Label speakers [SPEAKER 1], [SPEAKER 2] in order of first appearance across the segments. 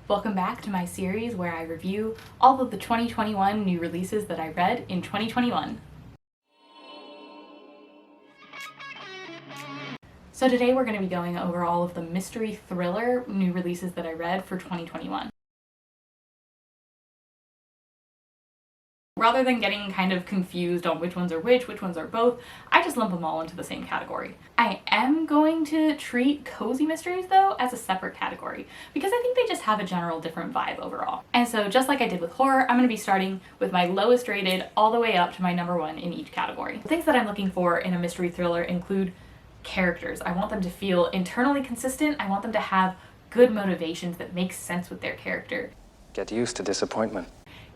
[SPEAKER 1] Welcome back to my series where I review all of the 2021 new releases that I read in 2021. So today we're going to be going over all of the mystery thriller new releases that I read for 2021. Rather than getting kind of confused on which ones are which ones are both, I just lump them all into the same category. I am going to treat cozy mysteries though as a separate category because I think they just have a general different vibe overall. And so just like I did with horror, I'm going to be starting with my lowest rated all the way up to my number one in each category. The things that I'm looking for in a mystery thriller include characters. I want them to feel internally consistent. I want them to have good motivations that make sense with their character.
[SPEAKER 2] Get used to disappointment.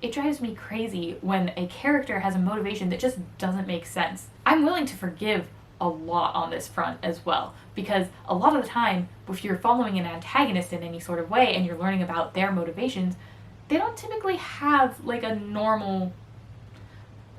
[SPEAKER 1] It drives me crazy when a character has a motivation that just doesn't make sense. I'm willing to forgive a lot on this front as well, because a lot of the time, if you're following an antagonist in any sort of way and you're learning about their motivations, they don't typically have like a normal...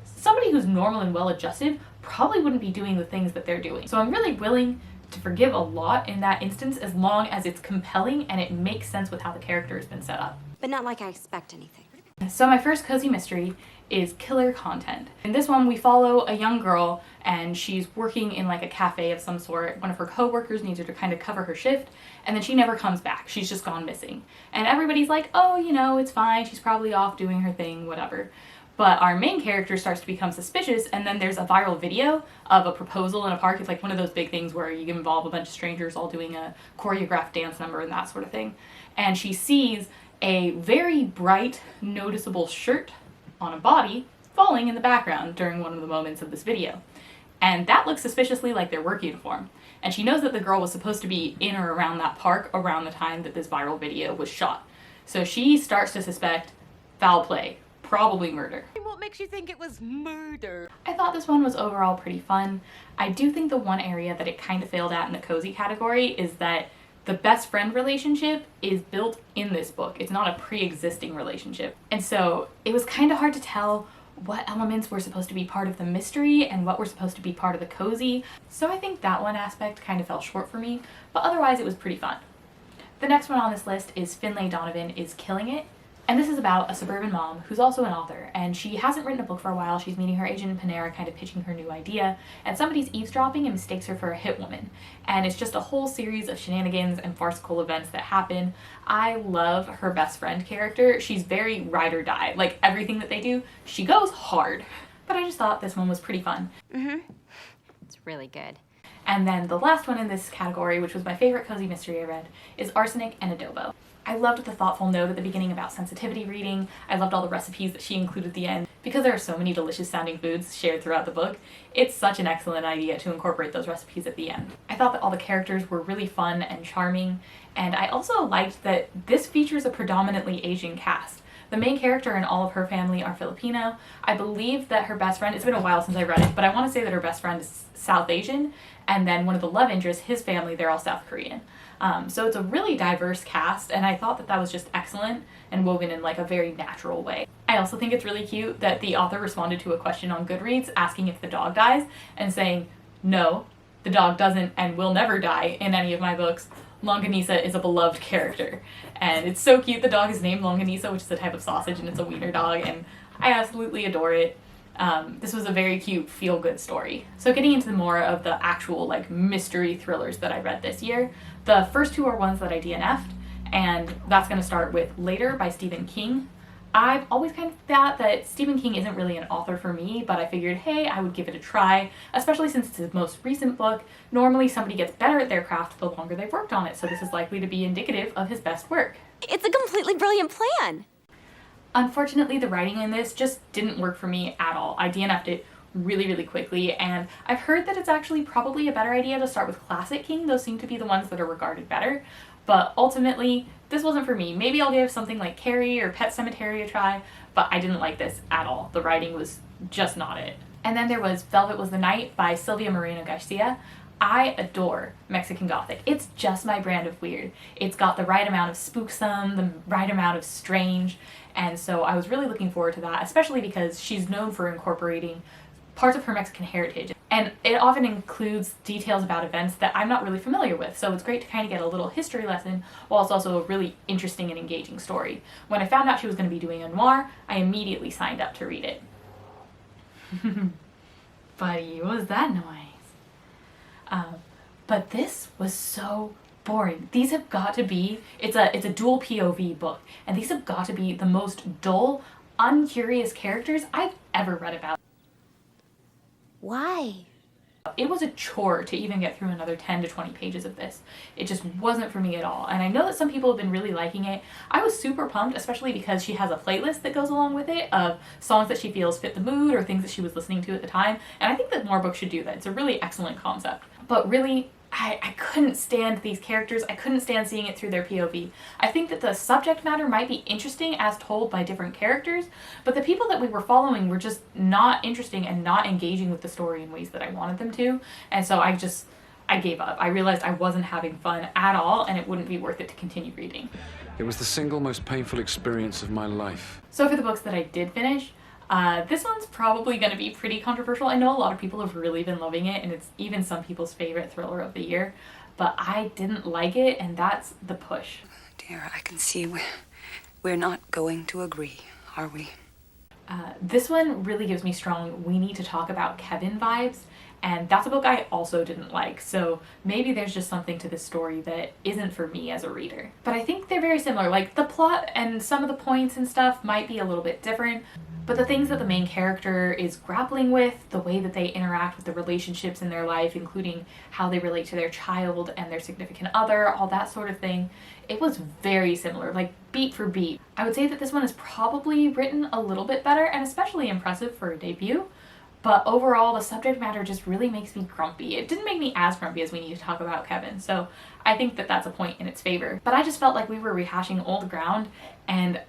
[SPEAKER 1] Somebody who's normal and well-adjusted probably wouldn't be doing the things that they're doing. So I'm really willing to forgive a lot in that instance as long as it's compelling and it makes sense with how the character has been set up.
[SPEAKER 3] But not like I expect anything.
[SPEAKER 1] So my first cozy mystery is killer content. In this one, we follow a young girl and she's working in like a cafe of some sort. One of her co-workers needs her to kind of cover her shift and then she never comes back. She's just gone missing. And everybody's like, oh, you know, it's fine. She's probably off doing her thing, whatever. But our main character starts to become suspicious and then there's a viral video of a proposal in a park. It's like one of those big things where you involve a bunch of strangers all doing a choreographed dance number and that sort of thing. And she sees a very bright, noticeable shirt on a body falling in the background during one of the moments of this video. And that looks suspiciously like their work uniform. And she knows that the girl was supposed to be in or around that park around the time that this viral video was shot. So she starts to suspect foul play, probably murder.
[SPEAKER 4] What makes you think it was murder?
[SPEAKER 1] I thought this one was overall pretty fun. I do think the one area that it kind of failed at in the cozy category is that the best friend relationship is built in this book. It's not a pre-existing relationship. And so it was kind of hard to tell what elements were supposed to be part of the mystery and what were supposed to be part of the cozy. So I think that one aspect kind of fell short for me, but otherwise it was pretty fun. The next one on this list is Finlay Donovan is Killing It. And this is about a suburban mom who's also an author, and she hasn't written a book for a while. She's meeting her agent in Panera, kind of pitching her new idea, and somebody's eavesdropping and mistakes her for a hit woman. And it's just a whole series of shenanigans and farcical events that happen. I love her best friend character. She's very ride or die. Like, everything that they do, she goes hard. But I just thought this one was pretty fun.
[SPEAKER 3] It's really good.
[SPEAKER 1] And then the last one in this category, which was my favorite cozy mystery I read, is Arsenic and Adobo. I loved the thoughtful note at the beginning about sensitivity reading. I loved all the recipes that she included at the end. Because there are so many delicious sounding foods shared throughout the book, it's such an excellent idea to incorporate those recipes at the end. I thought that all the characters were really fun and charming, and I also liked that this features a predominantly Asian cast. The main character and all of her family are Filipino. I believe that her best friend, it's been a while since I read it, but I want to say that her best friend is South Asian, and then one of the love interests, his family, they're all South Korean. So it's a really diverse cast, and I thought that that was just excellent and woven in like a very natural way. I also think it's really cute that the author responded to a question on Goodreads asking if the dog dies and saying, no, the dog doesn't and will never die in any of my books. Longanisa is a beloved character, and it's so cute. The dog is named Longanisa, which is a type of sausage, and it's a wiener dog, and I absolutely adore it. This was a very cute, feel-good story. So getting into more of the actual like mystery thrillers that I read this year, the first two are ones that I DNF'd, and that's going to start with Later by Stephen King. I've always kind of thought that Stephen King isn't really an author for me, but I figured, hey, I would give it a try, especially since it's his most recent book. Normally somebody gets better at their craft the longer they've worked on it, so this is likely to be indicative of his best work.
[SPEAKER 3] It's a completely brilliant plan.
[SPEAKER 1] Unfortunately, the writing in this just didn't work for me at all. I DNF'd it really quickly, and I've heard that it's actually probably a better idea to start with classic King. Those seem to be the ones that are regarded better, but ultimately this wasn't for me. Maybe I'll give something like Carrie or Pet Sematary a try, but I didn't like this at all. The writing was just not it. And then there was Velvet Was the Night by Silvia Moreno Garcia. I adore Mexican Gothic. It's just my brand of weird. It's got the right amount of spooksome, the right amount of strange, and so I was really looking forward to that, especially because she's known for incorporating parts of her Mexican heritage. And it often includes details about events that I'm not really familiar with, so it's great to kind of get a little history lesson while it's also a really interesting and engaging story. When I found out she was going to be doing a noir, I immediately signed up to read it. Buddy, what was that noise? But this was so boring. These have got to be, it's a dual POV book, and these have got to be the most dull, uncurious characters I've ever read about.
[SPEAKER 3] Why?
[SPEAKER 1] It was a chore to even get through another 10 to 20 pages of this. It just wasn't for me at all. And I know that some people have been really liking it. I was super pumped, especially because she has a playlist that goes along with it of songs that she feels fit the mood or things that she was listening to at the time. And I think that more books should do that. It's a really excellent concept. But really, I couldn't stand these characters. I couldn't stand seeing it through their POV. I think that the subject matter might be interesting as told by different characters, but the people that we were following were just not interesting and not engaging with the story in ways that I wanted them to. And so I gave up. I realized I wasn't having fun at all, and it wouldn't be worth it to continue reading.
[SPEAKER 5] It was the single most painful experience of my life.
[SPEAKER 1] So for the books that I did finish, this one's probably going to be pretty controversial. I know a lot of people have really been loving it, and it's even some people's favorite thriller of the year, but I didn't like it, and that's The Push.
[SPEAKER 6] Dear, I can see we're not going to agree, are we?
[SPEAKER 1] This one really gives me strong we need to talk about Kevin vibes, and that's a book I also didn't like, so maybe there's just something to this story that isn't for me as a reader. But I think they're very similar. Like, the plot and some of the points and stuff might be a little bit different, but the things that the main character is grappling with, the way that they interact with the relationships in their life, including how they relate to their child and their significant other, all that sort of thing, it was very similar, like beat for beat. I would say that this one is probably written a little bit better and especially impressive for a debut, but overall the subject matter just really makes me grumpy. It didn't make me as grumpy as We Need to Talk About Kevin, so I think that that's a point in its favor. But I just felt like we were rehashing old ground, and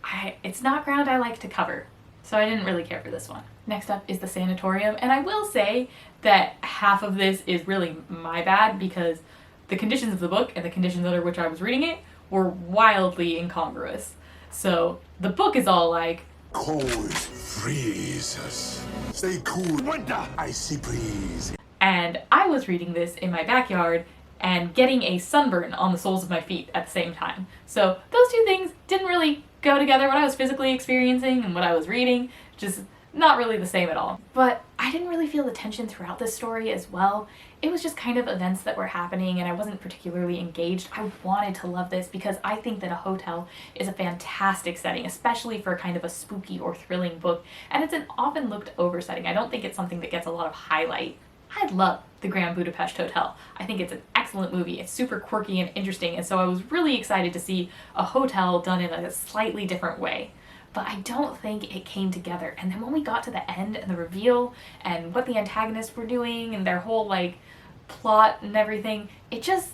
[SPEAKER 1] it's not ground I like to cover. So I didn't really care for this one. Next up is The Sanatorium, and I will say that half of this is really my bad because the conditions of the book and the conditions under which I was reading it were wildly incongruous. So the book is all like,
[SPEAKER 7] cold freezes. Stay cool. Winter. Icy breeze.
[SPEAKER 1] And I was reading this in my backyard and getting a sunburn on the soles of my feet at the same time. So those two things didn't really go together. What I was physically experiencing and what I was reading, just not really the same at all. But I didn't really feel the tension throughout this story as well. It was just kind of events that were happening and I wasn't particularly engaged. I wanted to love this because I think that a hotel is a fantastic setting, especially for kind of a spooky or thrilling book. And it's an often looked over setting. I don't think it's something that gets a lot of highlight. I love the Grand Budapest Hotel. I think it's an excellent movie. It's super quirky and interesting, and so I was really excited to see a hotel done in a slightly different way. But I don't think it came together. And then when we got to the end and the reveal and what the antagonists were doing and their whole like plot and everything, it just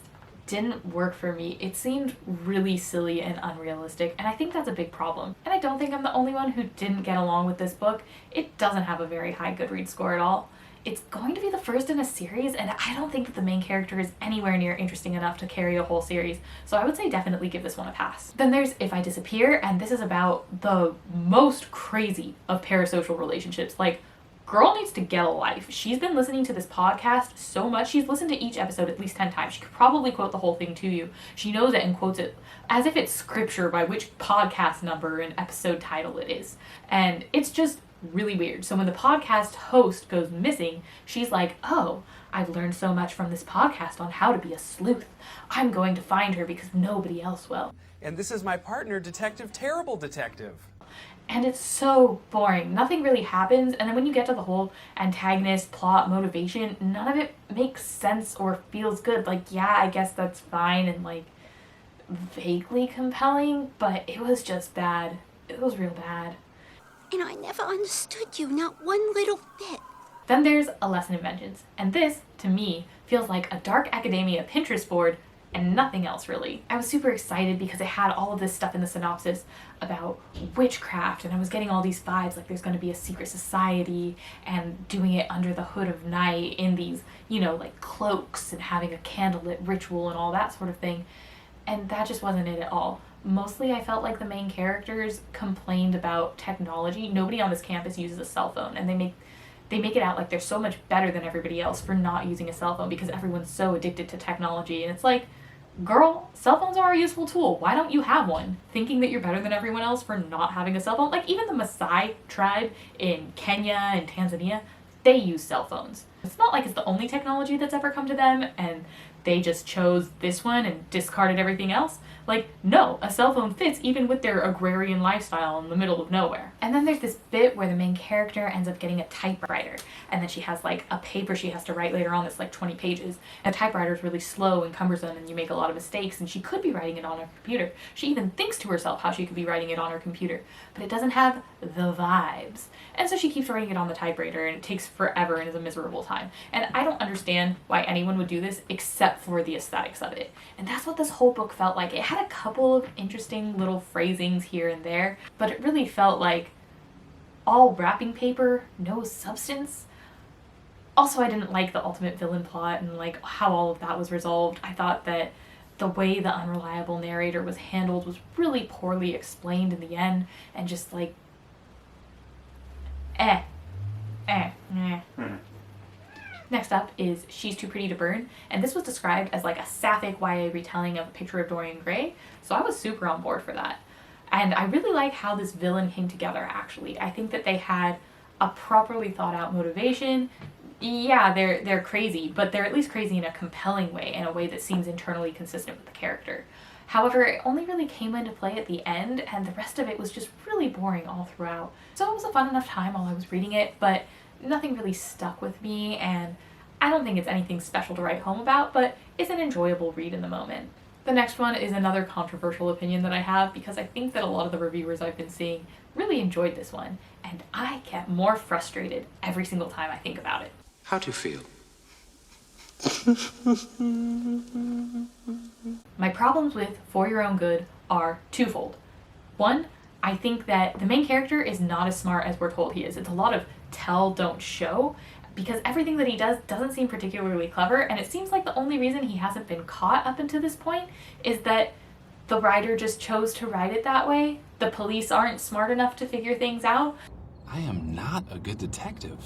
[SPEAKER 1] didn't work for me. It seemed really silly and unrealistic, and I think that's a big problem. And I don't think I'm the only one who didn't get along with this book. It doesn't have a very high Goodreads score at all. It's going to be the first in a series, and I don't think that the main character is anywhere near interesting enough to carry a whole series, so I would say definitely give this one a pass. Then there's If I Disappear, and this is about the most crazy of parasocial relationships. Like, girl needs to get a life. She's been listening to this podcast so much. She's listened to each episode at least 10 times. She could probably quote the whole thing to you. She knows it and quotes it as if it's scripture by which podcast number and episode title it is. And it's just really weird. So when the podcast host goes missing, she's like, oh, I've learned so much from this podcast on how to be a sleuth. I'm going to find her because nobody else will.
[SPEAKER 8] And this is my partner, Detective Terrible Detective.
[SPEAKER 1] And it's so boring. Nothing really happens, and then when you get to the whole antagonist, plot, motivation, none of it makes sense or feels good. Like, yeah, I guess that's fine and like vaguely compelling, but it was just bad. It was real bad.
[SPEAKER 3] And I never understood you, not one little bit.
[SPEAKER 1] Then there's A Lesson in Inventions, and this, to me, feels like a dark academia Pinterest board and nothing else really. I was super excited because it had all of this stuff in the synopsis about witchcraft, and I was getting all these vibes like there's going to be a secret society and doing it under the hood of night in these, you know, like cloaks and having a candlelit ritual and all that sort of thing. And that just wasn't it at all. Mostly I felt like the main characters complained about technology. Nobody on this campus uses a cell phone, and they make they make it out like they're so much better than everybody else for not using a cell phone because everyone's so addicted to technology. And it's like, girl, cell phones are a useful tool. Why don't you have one? Thinking that you're better than everyone else for not having a cell phone. Like even the Maasai tribe in Kenya and Tanzania, they use cell phones. It's not like it's the only technology that's ever come to them and they just chose this one and discarded everything else. Like, no, a cell phone fits even with their agrarian lifestyle in the middle of nowhere. And then there's this bit where the main character ends up getting a typewriter, and then she has like a paper she has to write later on that's like 20 pages. And the typewriter is really slow and cumbersome and you make a lot of mistakes, and she could be writing it on her computer. She even thinks to herself how she could be writing it on her computer, but it doesn't have the vibes. And so she keeps writing it on the typewriter and it takes forever and is a miserable time. And I don't understand why anyone would do this except for the aesthetics of it. And that's what this whole book felt like. It had a couple of interesting little phrasings here and there, but it really felt like all wrapping paper, no substance. Also, I didn't like the ultimate villain plot and like how all of that was resolved. I thought that the way the unreliable narrator was handled was really poorly explained in the end, and just like Next up is She's Too Pretty to Burn, and this was described as like a sapphic YA retelling of A Picture of Dorian Gray, so I was super on board for that. And I really like how this villain came together, actually. I think that they had a properly thought out motivation. Yeah, they're crazy, but they're at least crazy in a compelling way, in a way that seems internally consistent with the character. However, it only really came into play at the end, and the rest of it was just really boring all throughout. So it was a fun enough time while I was reading it, but nothing really stuck with me, and I don't think it's anything special to write home about, but it's an enjoyable read in the moment. The next one is another controversial opinion that I have, because I think that a lot of the reviewers I've been seeing really enjoyed this one, and I get more frustrated every single time I think about it.
[SPEAKER 5] How do you feel?
[SPEAKER 1] My problems with For Your Own Good are twofold. One, I think that the main character is not as smart as we're told he is. It's a lot of tell, don't show, because everything that he does doesn't seem particularly clever, and it seems like the only reason he hasn't been caught up until this point is that the writer just chose to write it that way. The police aren't smart enough to figure things out.
[SPEAKER 9] I am not a good detective.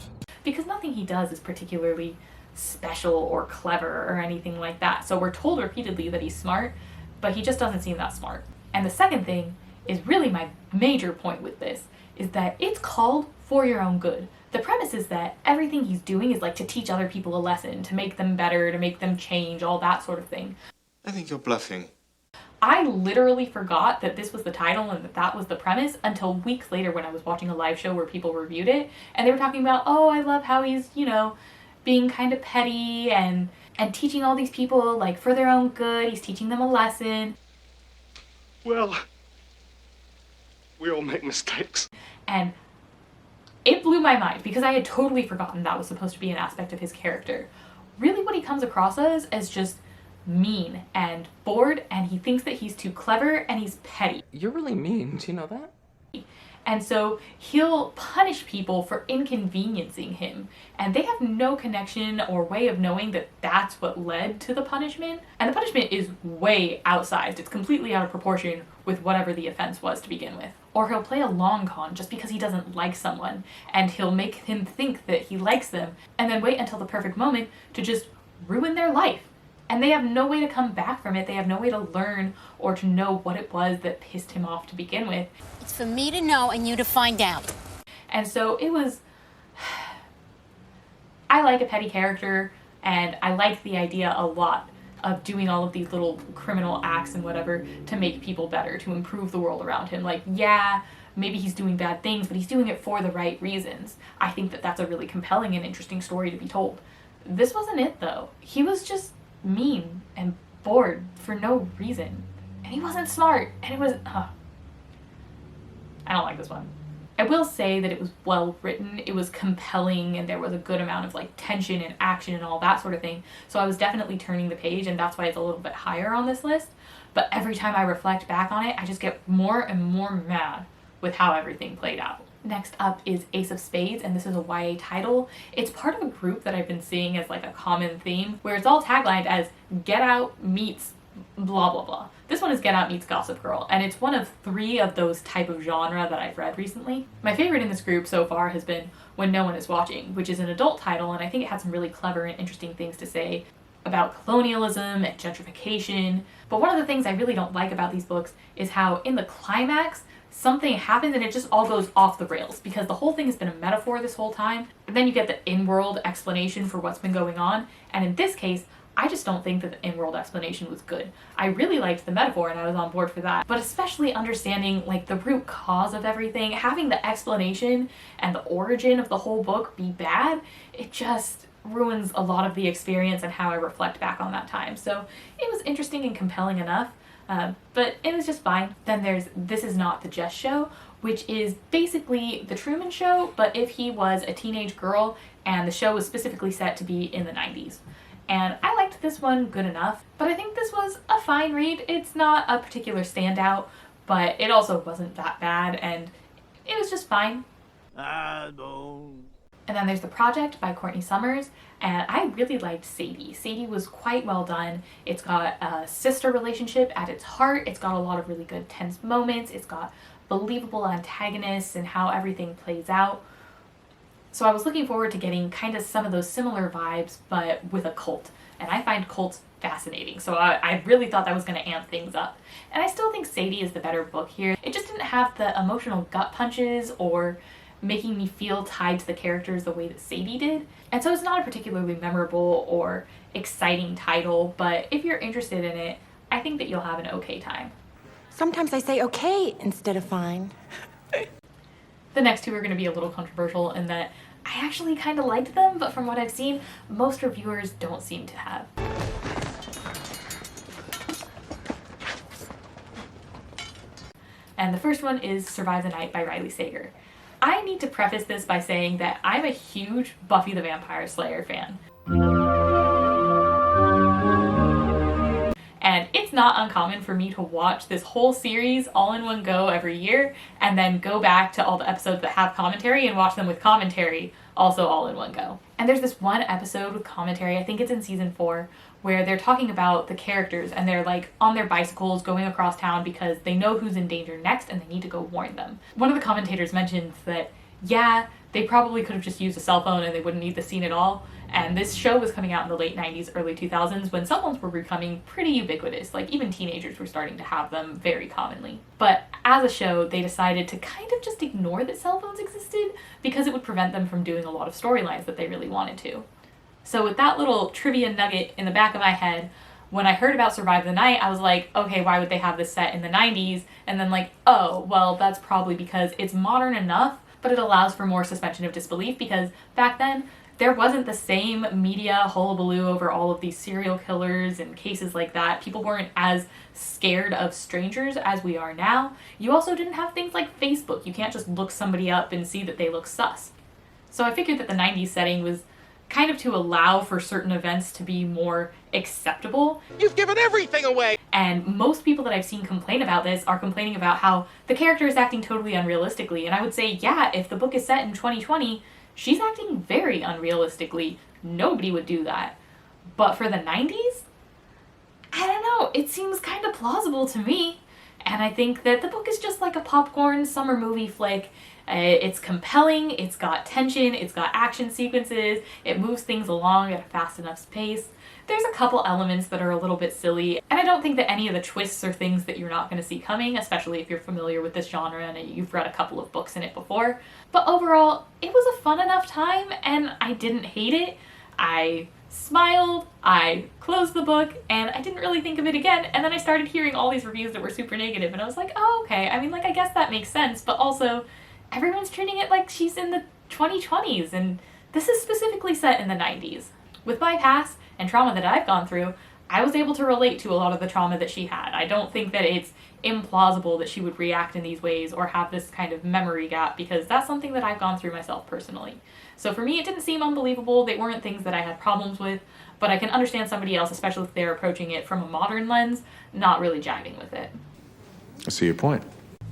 [SPEAKER 1] Because nothing he does is particularly special or clever or anything like that. So we're told repeatedly that he's smart, but he just doesn't seem that smart. And the second thing is really my major point with this, is that it's called For Your Own Good. The premise is that everything he's doing is like to teach other people a lesson, to make them better, to make them change, all that sort of thing.
[SPEAKER 10] I think you're bluffing.
[SPEAKER 1] I literally forgot that this was the title and that that was the premise until weeks later when I was watching a live show where people reviewed it, and they were talking about, oh, I love how he's, being kind of petty and teaching all these people, like, for their own good. He's teaching them a lesson.
[SPEAKER 10] Well, we all make mistakes.
[SPEAKER 1] And it blew my mind because I had totally forgotten that was supposed to be an aspect of his character. Really what he comes across as is just mean and bored, and he thinks that he's too clever and he's petty.
[SPEAKER 9] You're really mean, do you know that?
[SPEAKER 1] And so he'll punish people for inconveniencing him, and they have no connection or way of knowing that that's what led to the punishment. And the punishment is way outsized. It's completely out of proportion with whatever the offense was to begin with. Or he'll play a long con just because he doesn't like someone, and he'll make him think that he likes them, and then wait until the perfect moment to just ruin their life. And they have no way to come back from it. They have no way to learn or to know what it was that pissed him off to begin with.
[SPEAKER 3] It's for me to know and you to find out.
[SPEAKER 1] And so it was... I like a petty character, and I like the idea a lot of doing all of these little criminal acts and whatever to make people better, to improve the world around him. Like, yeah, maybe he's doing bad things, but he's doing it for the right reasons. I think that that's a really compelling and interesting story to be told. This wasn't it, though. He was just mean and bored for no reason, and he wasn't smart, and it was I don't like this one. I will say that it was well written, it was compelling, and there was a good amount of like tension and action and all that sort of thing, so I was definitely turning the page, and that's why it's a little bit higher on this list. But every time I reflect back on it, I just get more and more mad with how everything played out. Next up is Ace of Spades, and this is a YA title. It's part of a group that I've been seeing as like a common theme, where it's all taglined as Get Out meets blah blah blah. This one is Get Out meets Gossip Girl, and it's one of 3 of those type of genre that I've read recently. My favorite in this group so far has been When No One Is Watching, which is an adult title, and I think it had some really clever and interesting things to say about colonialism and gentrification. But one of the things I really don't like about these books is how in the climax something happens and it just all goes off the rails, because the whole thing has been a metaphor this whole time, and then you get the in-world explanation for what's been going on, and in this case I just don't think that the in-world explanation was good. I really liked the metaphor and I was on board for that, but especially understanding like the root cause of everything, having the explanation and the origin of the whole book be bad, it just ruins a lot of the experience and how I reflect back on that time. So it was interesting and compelling enough, but it was just fine. Then there's This Is Not the Just Show, which is basically the Truman Show, but if he was a teenage girl, and the show was specifically set to be in the 90s. And I liked this one good enough, but I think this was a fine read. It's not a particular standout, but it also wasn't that bad, and it was just fine. And then there's The Project by Courtney Summers, and I really liked Sadie. Sadie was quite well done. It's got a sister relationship at its heart. It's got a lot of really good tense moments. It's got believable antagonists and how everything plays out. So I was looking forward to getting kind of some of those similar vibes, but with a cult. And I find cults fascinating, so I really thought that was going to amp things up. And I still think Sadie is the better book here. It just didn't have the emotional gut punches or making me feel tied to the characters the way that Sadie did. And so it's not a particularly memorable or exciting title, but if you're interested in it, I think that you'll have an okay time.
[SPEAKER 11] Sometimes I say okay instead of fine.
[SPEAKER 1] The next 2 are going to be a little controversial in that I actually kind of liked them, but from what I've seen, most reviewers don't seem to have. And the first one is Survive the Night by Riley Sager. I need to preface this by saying that I'm a huge Buffy the Vampire Slayer fan. And it's not uncommon for me to watch this whole series all in one go every year, and then go back to all the episodes that have commentary and watch them with commentary also all in one go. And there's this one episode with commentary, I think it's in season 4, where they're talking about the characters and they're like on their bicycles going across town because they know who's in danger next and they need to go warn them. One of the commentators mentions that, yeah, they probably could have just used a cell phone and they wouldn't need the scene at all. And this show was coming out in the late 90s, early 2000s when cell phones were becoming pretty ubiquitous. Like even teenagers were starting to have them very commonly. But as a show, they decided to kind of just ignore that cell phones existed because it would prevent them from doing a lot of storylines that they really wanted to. So with that little trivia nugget in the back of my head, when I heard about Survive the Night, I was like, okay, why would they have this set in the 90s? And then like, oh, well, that's probably because it's modern enough, but it allows for more suspension of disbelief because back then, there wasn't the same media hullabaloo over all of these serial killers and cases like that. People weren't as scared of strangers as we are now. You also didn't have things like Facebook. You can't just look somebody up and see that they look sus. So I figured that the 90s setting was kind of to allow for certain events to be more acceptable.
[SPEAKER 12] You've given everything away!
[SPEAKER 1] And most people that I've seen complain about this are complaining about how the character is acting totally unrealistically. And I would say, yeah, if the book is set in 2020, she's acting very unrealistically. Nobody would do that. But for the 90s? I don't know, it seems kind of plausible to me. And I think that the book is just like a popcorn summer movie flick. It's compelling, it's got tension, it's got action sequences, it moves things along at a fast enough pace. There's a couple elements that are a little bit silly, and I don't think that any of the twists are things that you're not going to see coming, especially if you're familiar with this genre and you've read a couple of books in it before. But overall, it was a fun enough time, and I didn't hate it. I smiled, I closed the book, and I didn't really think of it again, and then I started hearing all these reviews that were super negative, and I was like, oh, okay, I mean, like, I guess that makes sense, but also, everyone's treating it like she's in the 2020s, and this is specifically set in the 90s. With my past and trauma that I've gone through, I was able to relate to a lot of the trauma that she had. I don't think that it's implausible that she would react in these ways or have this kind of memory gap, because that's something that I've gone through myself personally. So for me, it didn't seem unbelievable. They weren't things that I had problems with, but I can understand somebody else, especially if they're approaching it from a modern lens, not really jiving with it.
[SPEAKER 13] I see your point.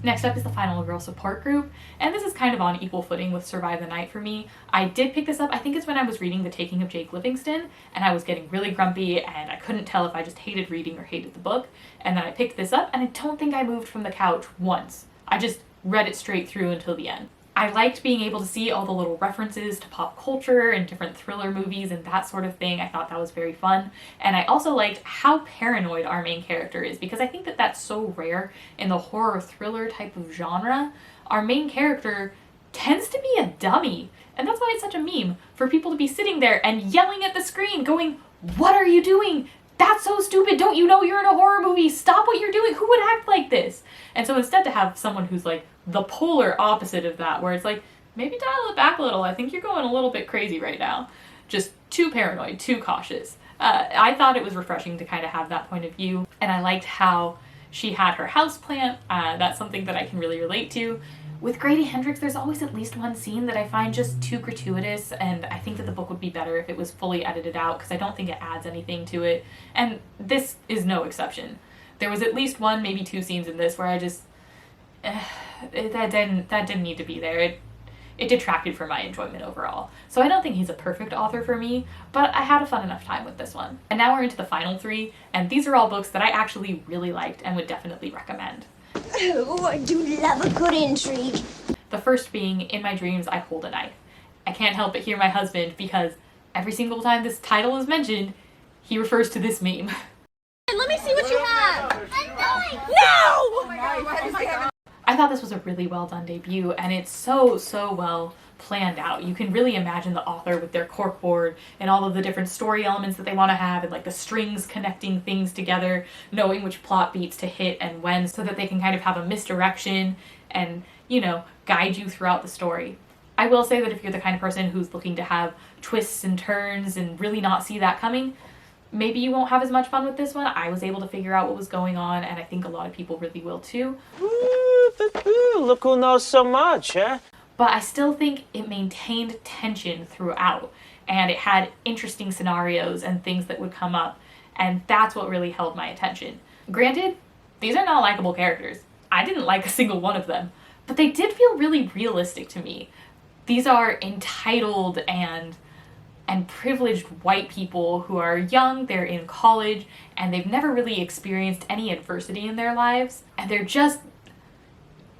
[SPEAKER 1] Next up is the Final Girl Support Group, and this is kind of on equal footing with Survive the Night for me. I did pick this up, I think it's when I was reading The Taking of Jake Livingston, and I was getting really grumpy, and I couldn't tell if I just hated reading or hated the book, and then I picked this up, and I don't think I moved from the couch once. I just read it straight through until the end. I liked being able to see all the little references to pop culture and different thriller movies and that sort of thing. I thought that was very fun. And I also liked how paranoid our main character is, because I think that that's so rare in the horror thriller type of genre. Our main character tends to be a dummy. And that's why it's such a meme for people to be sitting there and yelling at the screen going, "What are you doing? That's so stupid. Don't you know you're in a horror movie? Stop what you're doing. Who would act like this?" And so instead to have someone who's like the polar opposite of that, where it's like, maybe dial it back a little. I think you're going a little bit crazy right now. Just too paranoid, too cautious. I thought it was refreshing to kind of have that point of view. And I liked how she had her houseplant. That's something that I can really relate to. With Grady Hendrix, there's always at least one scene that I find just too gratuitous, and I think that the book would be better if it was fully edited out, because I don't think it adds anything to it. And this is no exception. There was at least one, maybe two scenes in this where I just... that didn't need to be there. It detracted from my enjoyment overall. So I don't think he's a perfect author for me, but I had a fun enough time with this one. And now we're into the final three, and these are all books that I actually really liked and would definitely recommend.
[SPEAKER 3] Oh, I do love a good intrigue.
[SPEAKER 1] The first being In My Dreams I Hold a Knife. I can't help but hear my husband, because every single time this title is mentioned, he refers to this meme.
[SPEAKER 3] Let me see what you have.
[SPEAKER 1] I thought this was a really well done debut, and it's so well planned out. You can really imagine the author with their corkboard and all of the different story elements that they want to have, and like the strings connecting things together, knowing which plot beats to hit and when, so that they can kind of have a misdirection and, you know, guide you throughout the story. I will say that if you're the kind of person who's looking to have twists and turns and really not see that coming, maybe you won't have as much fun with this one. I was able to figure out what was going on, and I think a lot of people really will too.
[SPEAKER 12] Look who knows so much, huh?
[SPEAKER 1] But I still think it maintained tension throughout, and it had interesting scenarios and things that would come up, and that's what really held my attention. Granted, these are not likable characters. I didn't like a single one of them, but they did feel really realistic to me. These are entitled and privileged white people who are young, they're in college, and they've never really experienced any adversity in their lives, and they're just...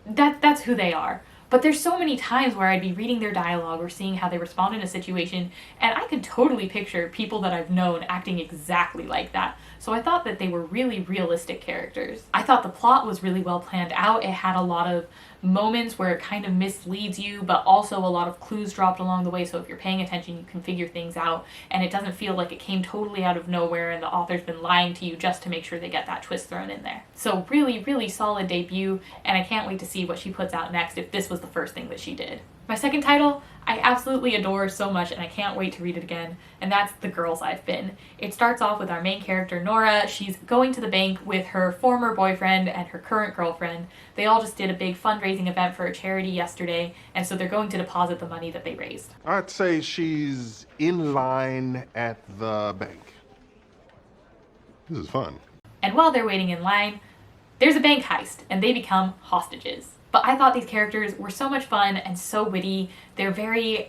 [SPEAKER 1] that's who they are. But there's so many times where I'd be reading their dialogue or seeing how they respond in a situation, and I could totally picture people that I've known acting exactly like that. So I thought that they were really realistic characters. I thought the plot was really well planned out. It had a lot of moments where it kind of misleads you, but also a lot of clues dropped along the way, so if you're paying attention you can figure things out, and it doesn't feel like it came totally out of nowhere and the author's been lying to you just to make sure they get that twist thrown in there. So really solid debut, and I can't wait to see what she puts out next if this was the first thing that she did. My second title, I absolutely adore so much, and I can't wait to read it again, and that's The Girls Ive Been. It starts off with our main character, Nora. She's going to the bank with her former boyfriend and her current girlfriend. They all just did a big fundraising event for a charity yesterday, and so they're going to deposit the money that they raised.
[SPEAKER 7] I'd say she's in line at the bank. This is fun.
[SPEAKER 1] And while they're waiting in line, there's a bank heist, and they become hostages. But I thought these characters were so much fun and so witty. They're very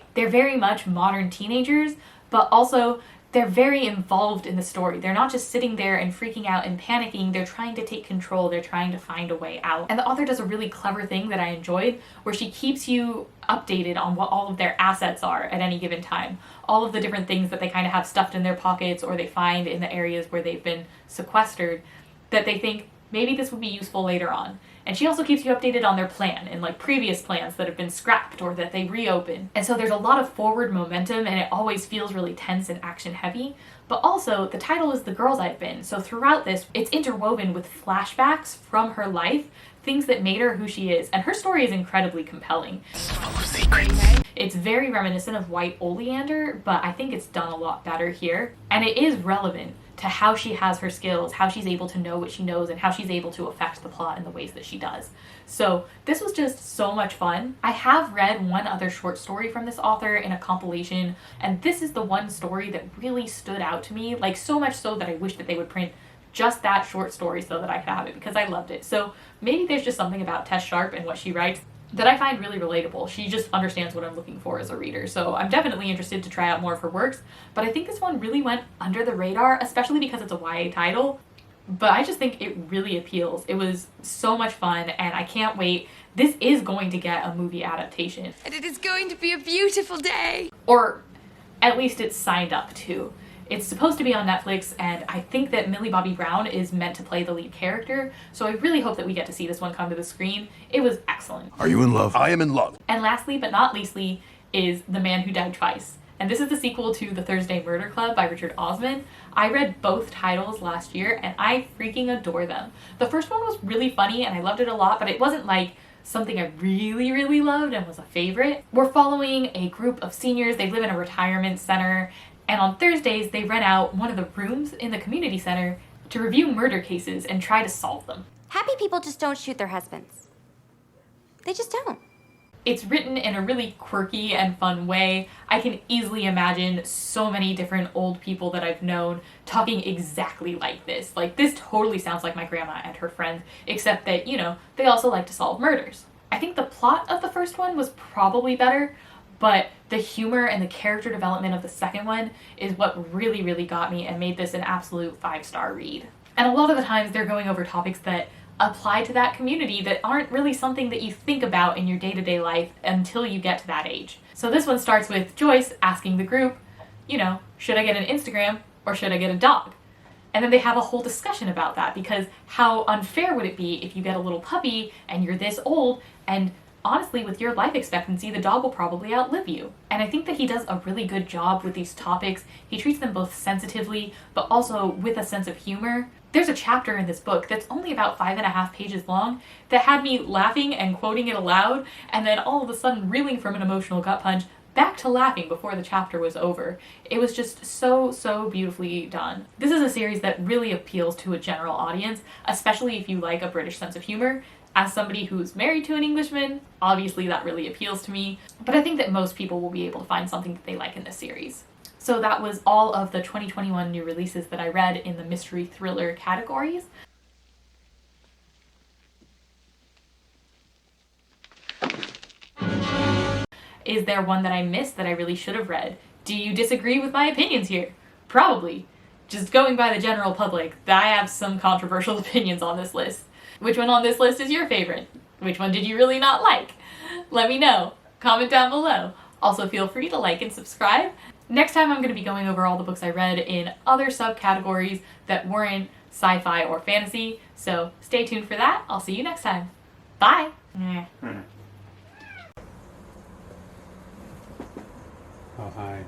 [SPEAKER 1] much modern teenagers, but also they're very involved in the story. They're not just sitting there and freaking out and panicking. They're trying to take control. They're trying to find a way out. And the author does a really clever thing that I enjoyed, where she keeps you updated on what all of their assets are at any given time. All of the different things that they kind of have stuffed in their pockets or they find in the areas where they've been sequestered that they think maybe this would be useful later on. And she also keeps you updated on their plan and like previous plans that have been scrapped or that they reopen. And so there's a lot of forward momentum, and it always feels really tense and action heavy. But also the title is The Girls Ive Been. So throughout this, it's interwoven with flashbacks from her life, things that made her who she is. And her story is incredibly compelling. It's full of secrets. It's very reminiscent of White Oleander, but I think it's done a lot better here. And it is relevant to how she has her skills, how she's able to know what she knows, and how she's able to affect the plot in the ways that she does. So this was just so much fun. I have read one other short story from this author in a compilation, and this is the one story that really stood out to me, like so much so that I wish that they would print just that short story so that I could have it because I loved it. So maybe there's just something about Tess Sharp and what she writes that I find really relatable. She just understands what I'm looking for as a reader. So I'm definitely interested to try out more of her works, but I think this one really went under the radar, especially because it's a YA title. But I just think it really appeals. It was so much fun, and I can't wait. This is going to get a movie adaptation.
[SPEAKER 4] And it is going to be a beautiful day.
[SPEAKER 1] Or at least it's signed up to. It's supposed to be on Netflix, and I think that Millie Bobby Brown is meant to play the lead character, so I really hope that we get to see this one come to the screen. It was excellent.
[SPEAKER 7] Are you in love? I am in love.
[SPEAKER 1] And lastly, but not leastly, is The Man Who Died Twice. And this is the sequel to The Thursday Murder Club by Richard Osman. I read both titles last year, and I freaking adore them. The first one was really funny, and I loved it a lot, but it wasn't like something I really, really loved and was a favorite. We're following a group of seniors. They live in a retirement center, and on Thursdays, they rent out one of the rooms in the community center to review murder cases and try to solve them.
[SPEAKER 13] Happy people just don't shoot their husbands. They just don't.
[SPEAKER 1] It's written in a really quirky and fun way. I can easily imagine so many different old people that I've known talking exactly like this. Like, this totally sounds like my grandma and her friends, except that, you know, they also like to solve murders. I think the plot of the first one was probably better, but the humor and the character development of the second one is what really, really got me and made this an absolute 5-star read. And a lot of the times they're going over topics that apply to that community that aren't really something that you think about in your day-to-day life until you get to that age. So this one starts with Joyce asking the group, you know, should I get an Instagram or should I get a dog? And then they have a whole discussion about that, because how unfair would it be if you get a little puppy and you're this old, and honestly, with your life expectancy, the dog will probably outlive you. And I think that he does a really good job with these topics. He treats them both sensitively, but also with a sense of humor. There's a chapter in this book that's only about 5.5 pages long that had me laughing and quoting it aloud, and then all of a sudden reeling from an emotional gut punch back to laughing before the chapter was over. It was just so, so beautifully done. This is a series that really appeals to a general audience, especially if you like a British sense of humor. As somebody who's married to an Englishman, obviously that really appeals to me, but I think that most people will be able to find something that they like in this series. So that was all of the 2021 new releases that I read in the mystery thriller categories. Is there one that I missed that I really should have read? Do you disagree with my opinions here? Probably. Just going by the general public, I have some controversial opinions on this list. Which one on this list is your favorite? Which one did you really not like? Let me know. Comment down below. Also, feel free to like and subscribe. Next time I'm going to be going over all the books I read in other subcategories that weren't sci-fi or fantasy, so stay tuned for that. I'll see you next time. Bye!
[SPEAKER 14] Oh, hi.